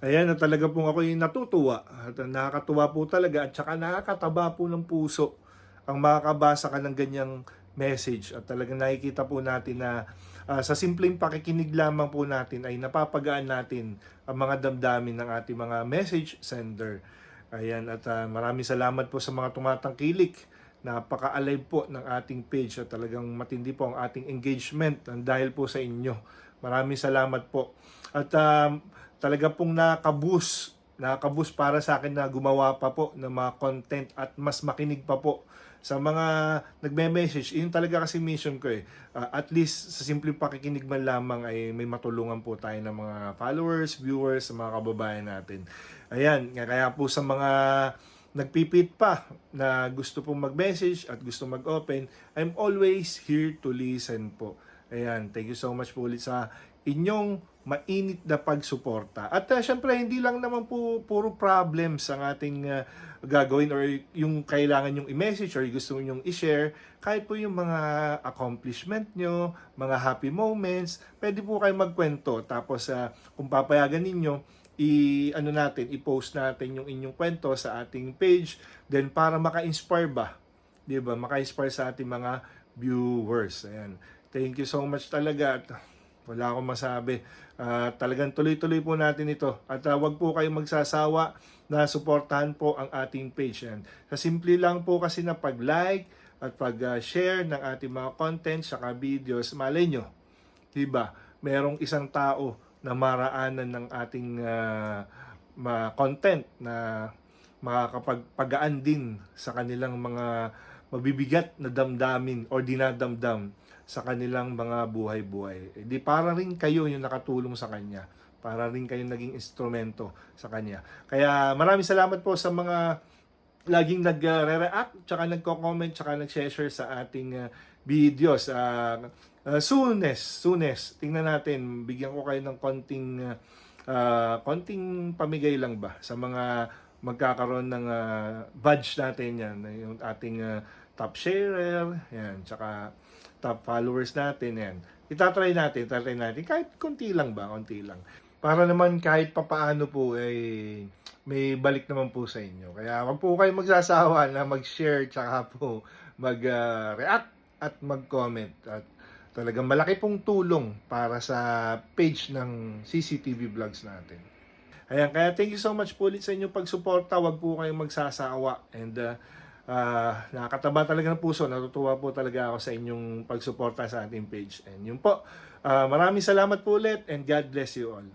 Ayan, na talaga pong ako'y natutuwa at nakakatuwa po talaga at saka nakakataba po ng puso ang makakabasa ka ng ganyang message at talagang nakikita po natin na sa simpleng pakikinig lamang po natin ay napapagaan natin ang mga damdamin ng ating mga message sender. Ayan, at maraming salamat po sa mga tumatangkilik. Napaka-alive po ng ating page at talagang matindi po ang ating engagement dahil po sa inyo. Maraming salamat po. At talaga pong nakakaboost para sa akin na gumawa pa po ng mga content at mas makinig pa po sa mga nagme-message. Yun talaga kasi mission ko eh. At least sa simpleng pakikinig man lamang ay may matulungan po tayo ng mga followers, viewers, sa mga kababayan natin. Ayan, kaya po sa mga nagpipit pa na gusto pong mag-message at gusto mag-open, I'm always here to listen po. Ayan, thank you so much po ulit sa inyong mainit na pagsuporta. At syempre, hindi lang naman po puro problems ang ating gagawin or yung kailangan yung i-message or yung gusto nyong i-share. Kahit po yung mga accomplishment nyo, mga happy moments, pwede po kayo magkwento. Tapos kung papayagan ninyo, i-post natin yung inyong kwento sa ating page. Then para maka-inspire ba? 'Di ba? Maka-inspire sa ating mga viewers. Ayan. Thank you so much talaga at wala akong masabi. Talagang tuloy-tuloy po natin ito. At wag po kayong magsasawa na suportahan po ang ating page. Yan. Sa simple lang po kasi na pag-like at pag-share ng ating mga content saka videos, malay nyo, diba? Merong isang tao na maraanan ng ating content na makakapagpagaan din sa kanilang mga mabibigat na damdamin o dinadamdam sa kanilang mga buhay-buhay. Di para rin kayo yung nakatulong sa kanya. Para rin kayo naging instrumento sa kanya. Kaya maraming salamat po sa mga laging nagre-react, tsaka nagko-comment, tsaka nag-share sa ating videos. Soonest, tingnan natin, bigyan ko kayo ng konting pamigay lang ba sa mga magkakaroon ng badge natin yan, yung ating top sharer, yan, tsaka top followers natin, yan. Itatry natin, kahit konti lang ba, konti lang. Para naman kahit papaano po, may balik naman po sa inyo. Kaya wag po kayong magsasawa na mag-share, tsaka po mag-react at mag-comment. At talagang malaki pong tulong para sa page ng CCTV Vlogs natin. Ayan, kaya thank you so much po ulit sa inyong pagsuporta. Huwag po kayong magsasawa. And nakakataba talaga ng puso. Natutuwa po talaga ako sa inyong pagsuporta sa ating page. And yun po, maraming salamat po ulit and God bless you all.